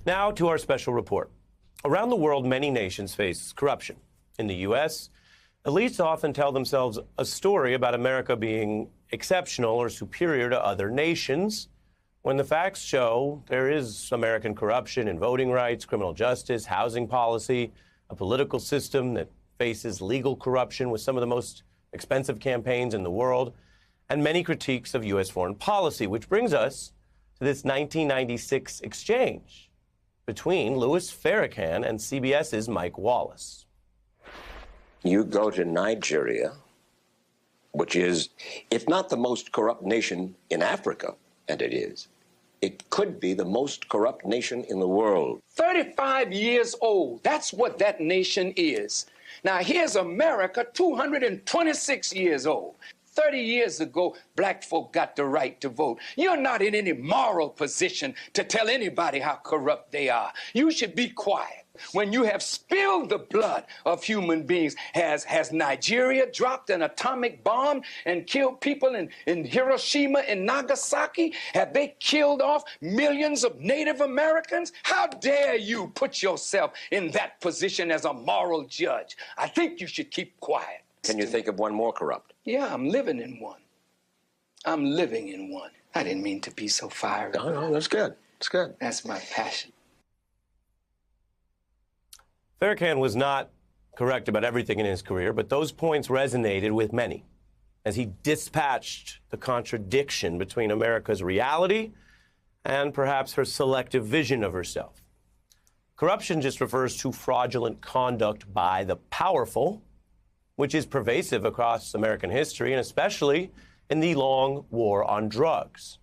Now to our special report. Around the world, many nations face corruption. In the U.S., elites often tell themselves a story about America being exceptional or superior to other nations, when the facts show there is American corruption in voting rights, criminal justice, housing policy, a political system that faces legal corruption with some of the most expensive campaigns in the world, and many critiques of U.S. foreign policy, which brings us to this 1996 exchange between Louis Farrakhan and CBS's Mike Wallace. You go to Nigeria, which is, if not the most corrupt nation in Africa, and it is, it could be the most corrupt nation in the world. 35 years old, that's what that nation is. Now here's America, 226 years old. 30 years ago, black folk got the right to vote. You're not in any moral position to tell anybody how corrupt they are. You should be quiet. When you have spilled the blood of human beings, has Nigeria dropped an atomic bomb and killed people in Hiroshima and Nagasaki? Have they killed off millions of Native Americans? How dare you put yourself in that position as a moral judge? I think you should keep quiet. Can you think of one more corrupt? Yeah, I'm living in one. I'm living in one. I didn't mean to be so fiery. No, that's good. That's good. That's my passion. Farrakhan was not correct about everything in his career, but those points resonated with many as he dispatched the contradiction between America's reality and perhaps her selective vision of herself. Corruption just refers to fraudulent conduct by the powerful, which is pervasive across American history, and especially in the long war on drugs.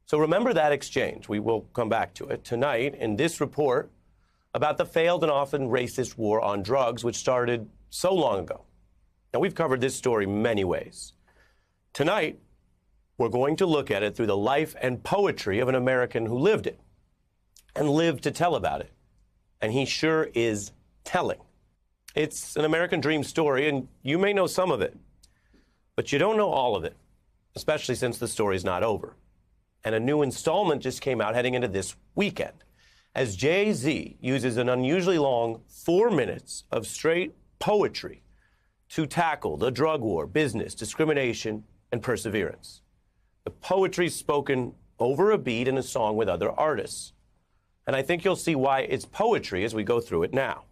So remember that exchange. We will come back to it tonight in this report about the failed and often racist war on drugs, which started so long ago. Now, we've covered this story many ways. Tonight, we're going to look at it through the life and poetry of an American who lived it and lived to tell about it. And he sure is telling. It's an American dream story, and you may know some of it, but you don't know all of it, especially since the story's not over. And a new installment just came out heading into this weekend, as Jay-Z uses an unusually long 4 minutes of straight poetry to tackle the drug war, business, discrimination, and perseverance. The poetry's spoken over a beat in a song with other artists. And I think you'll see why it's poetry as we go through it now.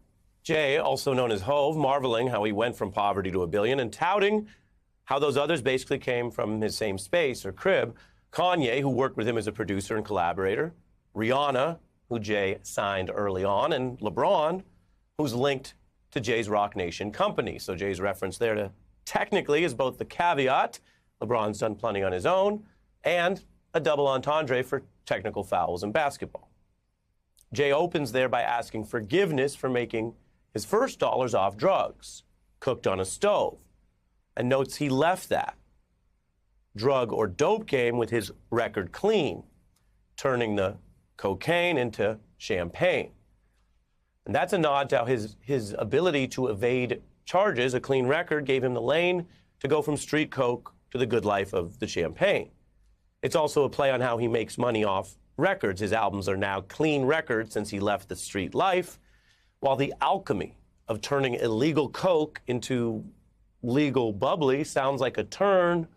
Jay, also known as Hove, marveling how he went from poverty to $1 billion and touting how those others basically came from his same space or crib. Kanye, who worked with him as a producer and collaborator. Rihanna, who Jay signed early on, and LeBron, who's linked to Jay's Roc Nation company. So Jay's reference there to technically is both the caveat, LeBron's done plenty on his own, and a double entendre for technical fouls in basketball. Jay opens there by asking forgiveness for making his first dollars off drugs, cooked on a stove, and notes he left that drug or dope game with his record clean, turning the cocaine into champagne. And that's a nod to how his ability to evade charges, a clean record, gave him the lane to go from street coke to the good life of the champagne. It's also a play on how he makes money off records. His albums are now clean records since he left the street life, while the alchemy of turning illegal coke into legal bubbly sounds like a turn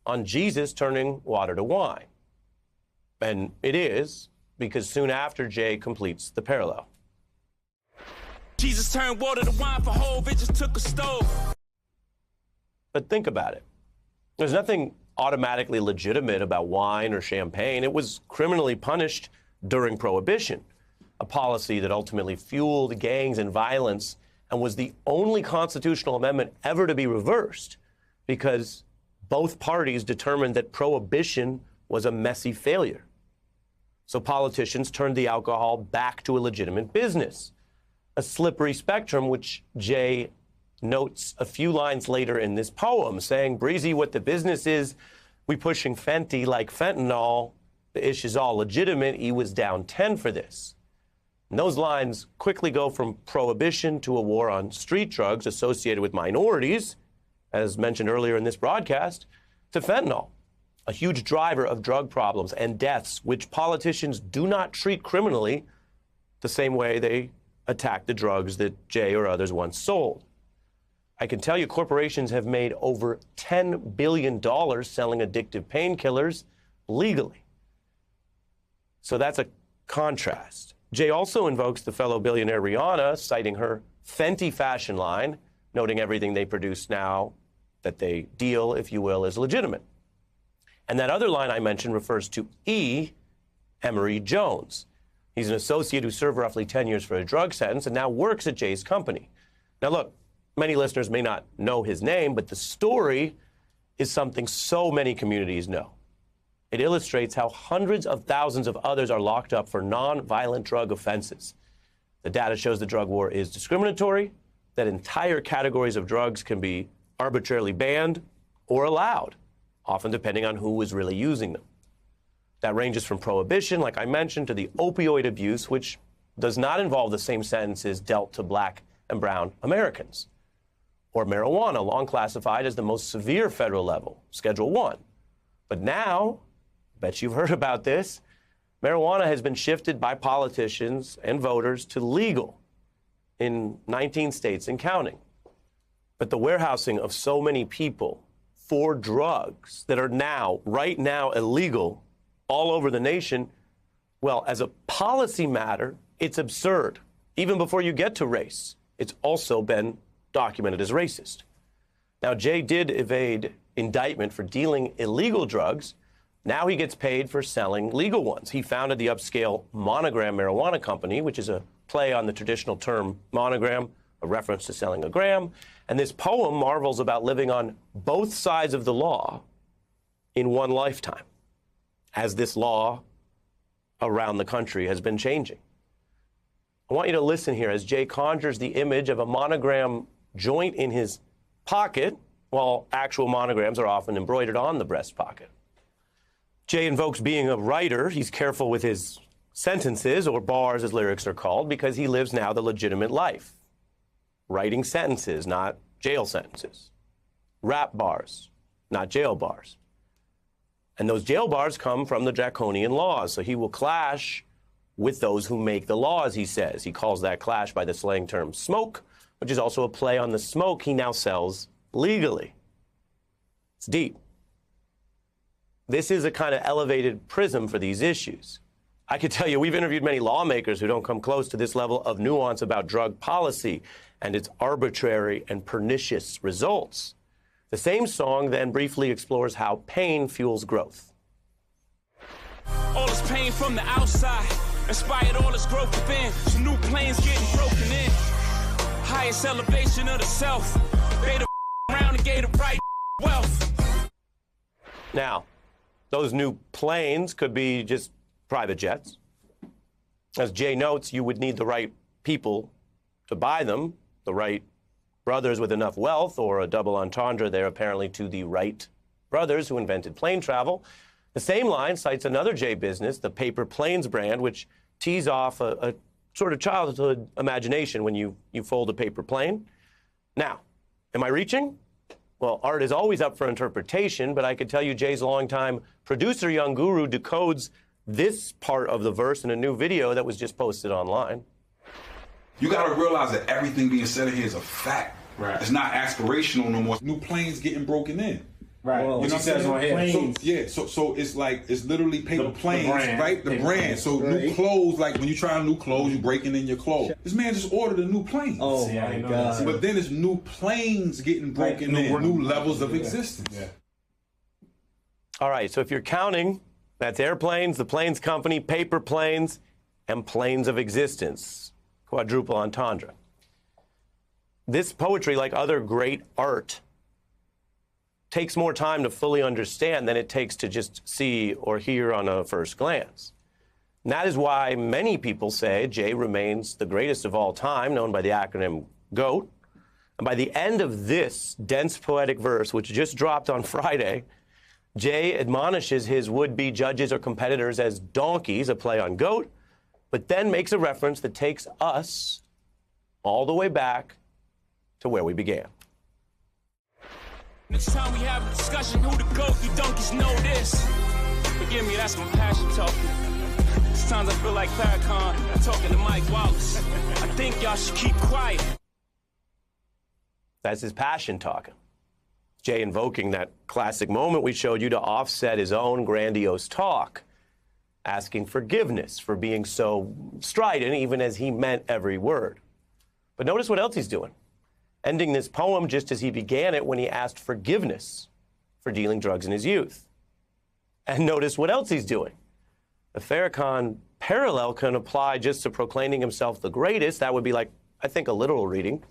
on Jesus turning water to wine. And it is, because soon after Jay completes the parallel. Jesus turned water to wine for Hove, it just took a stove. But think about it. There's nothing automatically legitimate about wine or champagne. It was criminally punished during Prohibition, a policy that ultimately fueled gangs and violence and was the only constitutional amendment ever to be reversed because both parties determined that Prohibition was a messy failure. So politicians turned the alcohol back to a legitimate business, a slippery spectrum, which Jay notes a few lines later in this poem, saying, "Breezy, what the business is, we pushing Fenty like fentanyl. The ish is all legitimate. He was down 10 for this." And those lines quickly go from Prohibition to a war on street drugs associated with minorities, as mentioned earlier in this broadcast, to fentanyl, a huge driver of drug problems and deaths, which politicians do not treat criminally, the same way they attack the drugs that Jay or others once sold. I can tell you corporations have made over $10 billion selling addictive painkillers legally. So that's a contrast. Jay also invokes the fellow billionaire Rihanna, citing her Fenty fashion line, noting everything they produce now that they deal, if you will, is legitimate. And that other line I mentioned refers to E. Emory Jones. He's an associate who served roughly 10 years for a drug sentence and now works at Jay's company. Now look, many listeners may not know his name, but the story is something so many communities know. It illustrates how hundreds of thousands of others are locked up for non-violent drug offenses. The data shows the drug war is discriminatory, that entire categories of drugs can be arbitrarily banned or allowed, often depending on who is really using them. That ranges from prohibition, like I mentioned, to the opioid abuse, which does not involve the same sentences dealt to black and brown Americans. Or marijuana, long classified as the most severe federal level, Schedule 1. But now, I bet you've heard about this, marijuana has been shifted by politicians and voters to legal in 19 states and counting. But the warehousing of so many people for drugs that are now, right now, illegal all over the nation, well, as a policy matter, it's absurd. Even before you get to race, it's also been documented as racist. Now, Jay did evade indictment for dealing illegal drugs. Now he gets paid for selling legal ones. He founded the upscale Monogram Marijuana Company, which is a play on the traditional term monogram, a reference to selling a gram. And this poem marvels about living on both sides of the law in one lifetime, as this law around the country has been changing. I want you to listen here as Jay conjures the image of a monogram joint in his pocket, while actual monograms are often embroidered on the breast pocket. Jay invokes being a writer. He's careful with his sentences, or bars as lyrics are called, because he lives now the legitimate life. Writing sentences, not jail sentences. Rap bars, not jail bars. And those jail bars come from the draconian laws, so he will clash with those who make the laws, he says. He calls that clash by the slang term smoke, which is also a play on the smoke he now sells legally. It's deep. This is a kind of elevated prism for these issues. I could tell you, we've interviewed many lawmakers who don't come close to this level of nuance about drug policy and its arbitrary and pernicious results. The same song then briefly explores how pain fuels growth. All this pain from the outside inspired all this growth within. Some new planes getting broken in. Highest elevation of the self. They the around and gave the right wealth. Now, those new planes could be just private jets. As Jay notes, you would need the right people to buy them, the right brothers with enough wealth, or a double entendre there apparently to the Wright brothers who invented plane travel. The same line cites another Jay business, the Paper Planes brand, which tees off a sort of childhood imagination when you fold a paper plane. Now, am I reaching? Well, art is always up for interpretation, but I could tell you Jay's longtime producer, Young Guru, decodes this part of the verse in a new video that was just posted online. You gotta realize that everything being said here is a fact. Right. It's not aspirational no more. New planes getting broken in. Right. You know what I'm saying? Planes. So it's like, it's literally paper planes, brand. right? The brand. So new clothes, like when you try new clothes, you breaking in your clothes. This man just ordered a new plane. Oh my God. But then it's new planes getting broken in, new levels of existence. Yeah. All right, so if you're counting, that's airplanes, the planes company, paper planes, and planes of existence. Quadruple entendre. This poetry, like other great art, takes more time to fully understand than it takes to just see or hear on a first glance. And that is why many people say Jay remains the greatest of all time, known by the acronym GOAT. And by the end of this dense poetic verse, which just dropped on Friday, Jay admonishes his would-be judges or competitors as donkeys, a play on GOAT, but then makes a reference that takes us all the way back to where we began. Next time we have a discussion, who the GOAT, you donkeys know this. Forgive me, that's my passion talking. Sometimes I feel like Farrakhan, talking to Mike Watt. think y'all should keep quiet. That's his passion talking. Jay invoking that classic moment we showed you to offset his own grandiose talk, asking forgiveness for being so strident, even as he meant every word. But notice what else he's doing. Ending this poem just as he began it when he asked forgiveness for dealing drugs in his youth. And notice what else he's doing. The Farrakhan parallel can apply just to proclaiming himself the greatest. That would be like, I think, a literal reading.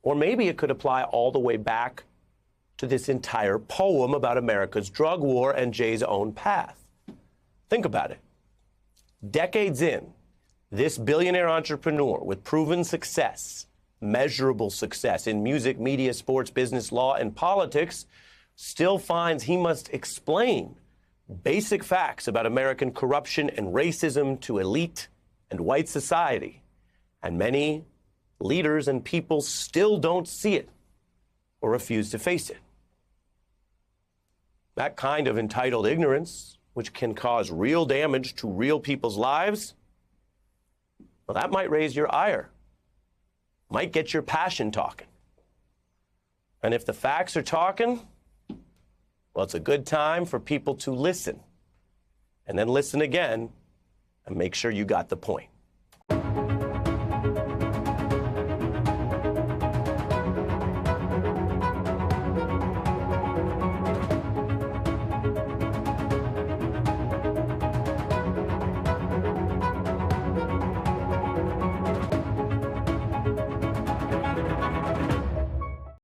Or maybe it could apply all the way back to this entire poem about America's drug war and Jay's own path. Think about it. Decades in, this billionaire entrepreneur with proven success, measurable success in music, media, sports, business, law, and politics, still finds he must explain basic facts about American corruption and racism to elite and white society. And many leaders and people still don't see it or refuse to face it. That kind of entitled ignorance, which can cause real damage to real people's lives, well, that might raise your ire, might get your passion talking. And if the facts are talking, well, it's a good time for people to listen, and then listen again and make sure you got the point.